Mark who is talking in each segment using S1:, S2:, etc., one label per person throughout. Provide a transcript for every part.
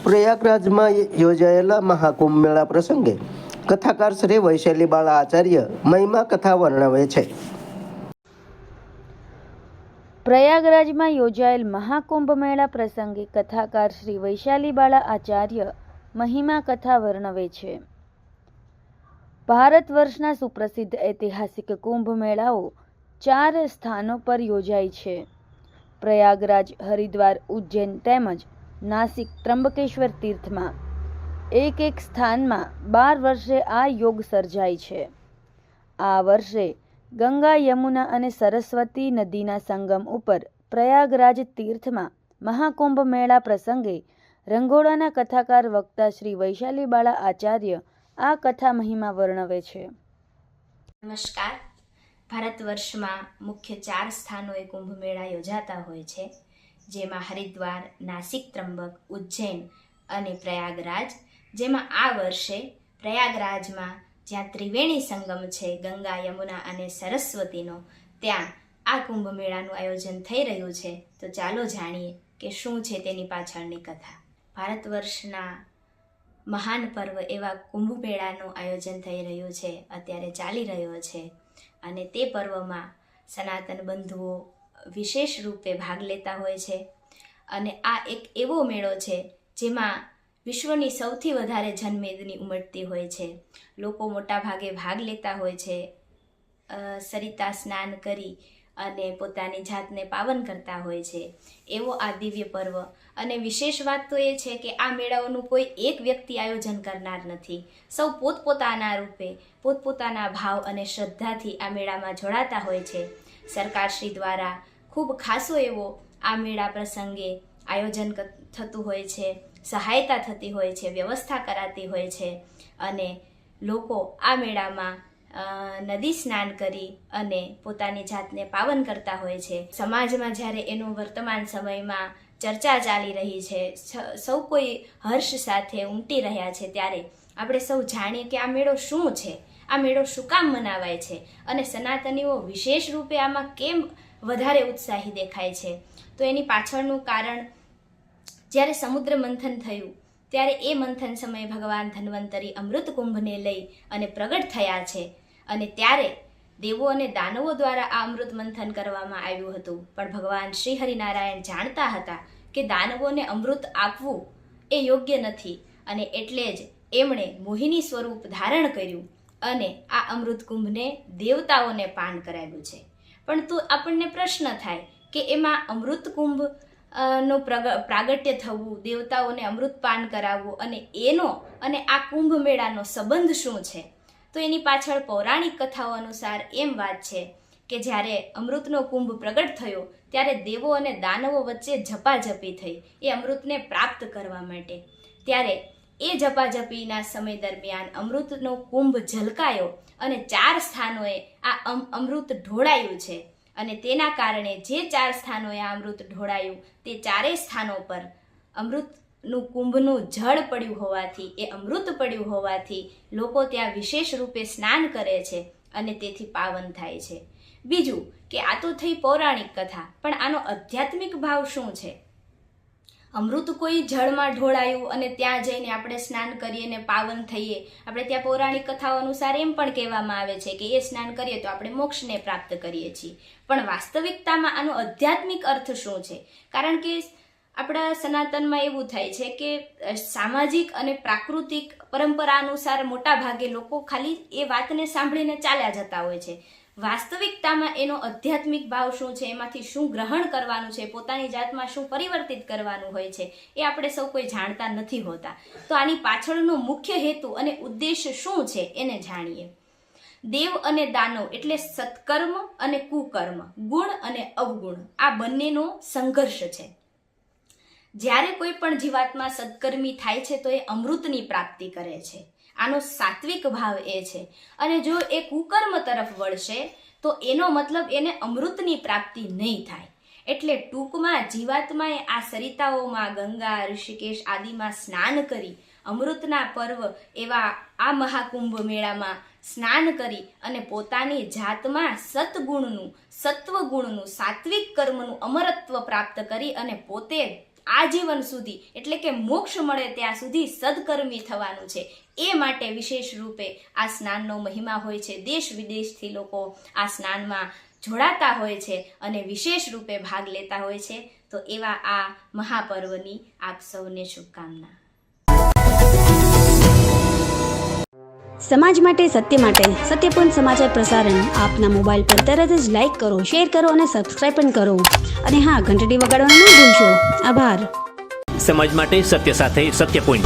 S1: પ્રયાગરાજમાં યોજાયેલા મહાકુંભ મેળા પ્રસંગે કથાકાર શ્રી વૈશાલી બાળા આચાર્ય મહિમા કથા વર્ણવે છે.
S2: પ્રયાગરાજમાં યોજાયેલ મહાકુંભ મેળા પ્રસંગે કથાકાર શ્રી વૈશાલી બાળા આચાર્ય મહિમા કથા વર્ણવે છે. ભારત વર્ષના સુપ્રસિદ્ધ ઐતિહાસિક કુંભ મેળાઓ 4 સ્થાનો પર યોજાય છે. પ્રયાગરાજ, હરિદ્વાર, ઉજ્જૈન તેમજ નાસિક ત્રંબકેશ્વર તીર્થમાં એક સ્થાનમાં 12 વર્ષે આ યોગ સર્જાય છે. આ વર્ષે ગંગા, યમુના અને સરસ્વતી નદીના સંગમ ઉપર પ્રયાગરાજ તીર્થમાં મહાકુંભ મેળા પ્રસંગે રંગોળાના કથાકાર વક્તા શ્રી વૈશાલી બાળા આચાર્ય આ કથા મહિમા વર્ણવે છે.
S3: નમસ્કાર. ભારત વર્ષમાં મુખ્ય 4 સ્થાનોએ કુંભ મેળા યોજાતા હોય છે, જેમાં હરિદ્વાર, નાસિક ત્રંબક, ઉજ્જૈન અને પ્રયાગરાજ. જેમાં આ વર્ષે પ્રયાગરાજમાં જ્યાં ત્રિવેણી સંગમ છે, ગંગા, યમુના અને સરસ્વતીનો, ત્યાં આ કુંભ મેળાનું આયોજન થઈ રહ્યું છે. તો ચાલો જાણીએ કે શું છે તેની પાછળની કથા. ભારત વર્ષના મહાન પર્વ એવા કુંભ મેળાનું આયોજન થઈ રહ્યું છે, અત્યારે ચાલી રહ્યો છે. અને તે પર્વમાં સનાતન બંધુઓ વિશેષ રૂપે ભાગ લેતા હોય છે. અને આ એક એવો મેળો છે જેમાં વિશ્વની સૌથી વધારે જનમેદની ઉમટતી હોય છે. લોકો મોટા ભાગે ભાગ લેતા હોય છે. સરિતા સ્નાન કરી અને પોતાની જાતને પાવન કરતા હોય છે. એવો આ દિવ્ય પર્વ. અને વિશેષ વાત તો એ છે કે આ મેળાઓનું કોઈ એક વ્યક્તિ આયોજન કરનાર નથી. સૌ પોતપોતાના રૂપે પોતપોતાના ભાવ અને શ્રદ્ધાથી આ મેળામાં જોડાતા હોય છે. સરકારશ્રી દ્વારા ખૂબ ખાસો એવો આ મેળા પ્રસંગે આયોજન થતું હોય છે, સહાયતા થતી હોય છે, વ્યવસ્થા કરાતી હોય છે. અને લોકો આ મેળામાં નદી સ્નાન કરી અને પોતાની જાતને પાવન કરતા હોય છે. સમાજમાં જ્યારે એનું વર્તમાન સમયમાં ચર્ચા ચાલી રહી છે, સૌ કોઈ હર્ષ સાથે ઉમટી રહ્યા છે, ત્યારે આપણે સૌ જાણીએ કે આ મેળો શું છે, આ મેળો શું કામ મનાવાય છે અને સનાતનીઓ વિશેષ રૂપે આમાં કેમ વધારે ઉત્સાહી દેખાય છે. તો એની પાછળનું કારણ, જ્યારે સમુદ્ર મંથન થયું ત્યારે એ મંથન સમયે ભગવાન ધન્વંતરી અમૃત કુંભને લઈ અને પ્રગટ થયા છે. અને ત્યારે દેવો અને દાનવો દ્વારા આ અમૃત મંથન કરવામાં આવ્યું હતું. પણ ભગવાન શ્રી હરિનારાયણ જાણતા હતા કે દાનવોને અમૃત આપવું એ યોગ્ય નથી, અને એટલે જ એમણે મોહિની સ્વરૂપ ધારણ કર્યું અને આ અમૃત કુંભને દેવતાઓને પાન કરાવ્યું છે. પણ તો આપણને પ્રશ્ન થાય કે એમાં અમૃત કુંભ નો પ્રાગટ્ય થવું, દેવતાઓને અમૃત પાન કરાવવું અને એનો અને આ કુંભ મેળાનો સંબંધ શું છે? તો એની પાછળ પૌરાણિક કથાઓ અનુસાર એમ વાત છે કે જ્યારે અમૃતનો કુંભ પ્રગટ થયો ત્યારે દેવો અને દાનવો વચ્ચે ઝપાઝપી થઈ એ અમૃતને પ્રાપ્ત કરવા માટે. ત્યારે એ ઝપાઝપીના સમય દરમિયાન અમૃતનો કુંભ ઝલકાયો અને 4 સ્થાનોએ આ અમૃત ઢોળાયું છે. અને તેના કારણે જે 4 સ્થાનોએ આ અમૃત ઢોળાયું તે 4 સ્થાનો પર અમૃતનું કુંભનું જળ પડ્યું હોવાથી, એ અમૃત પડ્યું હોવાથી લોકો ત્યાં વિશેષ રૂપે સ્નાન કરે છે અને તેથી પાવન થાય છે. બીજું કે આ તો થઈ પૌરાણિક કથા, પણ આનો આધ્યાત્મિક ભાવ શું છે? અમૃત કોઈ જળમાં ઢોળાયું અને ત્યાં જઈને આપણે સ્નાન કરીએ ને પાવન થઈએ. આપણે ત્યાં પૌરાણિક કથાઓ અનુસાર એમ પણ કહેવામાં આવે છે કે એ સ્નાન કરીએ તો આપણે મોક્ષને પ્રાપ્ત કરીએ છીએ. પણ વાસ્તવિકતામાં આનો આધ્યાત્મિક અર્થ શું છે? કારણ કે આપણા સનાતનમાં એવું થાય છે કે સામાજિક અને પ્રાકૃતિક પરંપરા અનુસાર મોટા ભાગે લોકો ખાલી એ વાતને સાંભળીને ચાલ્યા જતા હોય છે. વાસ્તવિકતામાં એનો આધ્યાત્મિક ભાવ શું છે, એમાંથી શું ગ્રહણ કરવાનું છે, પોતાની જાતમાં શું પરિવર્તિત કરવાનું હોય છે, એ આપણે સૌ કોઈ જાણતા નથી હોતા. તો આની પાછળનો મુખ્ય હેતુ અને ઉદ્દેશ શું છે એને જાણીએ. દેવ અને દાનવ એટલે સત્કર્મ અને કુકર્મ, ગુણ અને અવગુણ, આ બંનેનો સંઘર્ષ છે. જ્યારે કોઈ પણ જીવાત્મા સત્કર્મી થાય છે તો એ અમૃતની પ્રાપ્તિ કરે છે. આનો સાત્વિક ભાવ એ છે. અને જો એ કુકર્મ તરફ વળશે તો એનો મતલબ એને અમૃતની પ્રાપ્તિ નહીં થાય. એટલે ટૂંકમાં જીવાત્માએ આ સરિતાઓમાં, ગંગા, ઋષિકેશ આદિમાં સ્નાન કરી, અમૃતના પર્વ એવા આ મહાકુંભ મેળામાં સ્નાન કરી અને પોતાની જાતમાં સત્ગુણનું, સત્વગુણનું, સાત્વિક કર્મનું અમરત્વ પ્રાપ્ત કરી અને પોતે આજીવન સુધી એટલે કે મોક્ષ મળે ત્યાં સુધી સદકર્મી થવાનું છે. એ માટે વિશેષ રૂપે આ સ્નાનનો મહિમા હોય છે. દેશ વિદેશથી લોકો આ સ્નાનમાં જોડાતા હોય છે અને વિશેષ રૂપે ભાગ લેતા હોય છે. તો એવા આ મહાપર્વની આપ સૌને શુભકામના.
S4: સમાજ માટે સત્ય માટે સત્યપૂર્ણ સમાચાર પ્રસારણ આપના મોબાઈલ પર તરત જ લાઈક કરો, શેર કરો અને સબસ્ક્રાઈબ પણ કરો. અને હા, ઘંટડી વગાડવાનું ન ભૂલશો. આભાર.
S5: સમાજ માટે સત્ય સાથે સત્ય પોઈન્ટ.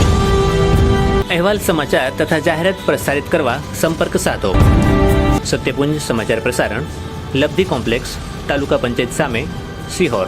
S5: અહેવાલ, સમાચાર તથા જાહેરાત પ્રસારિત કરવા સંપર્ક સાધો. સત્યપુંજ સમાચાર પ્રસારણ, લબ્ધિ કોમ્પ્લેક્સ, તાલુકા પંચાયત સામે, સિહોર.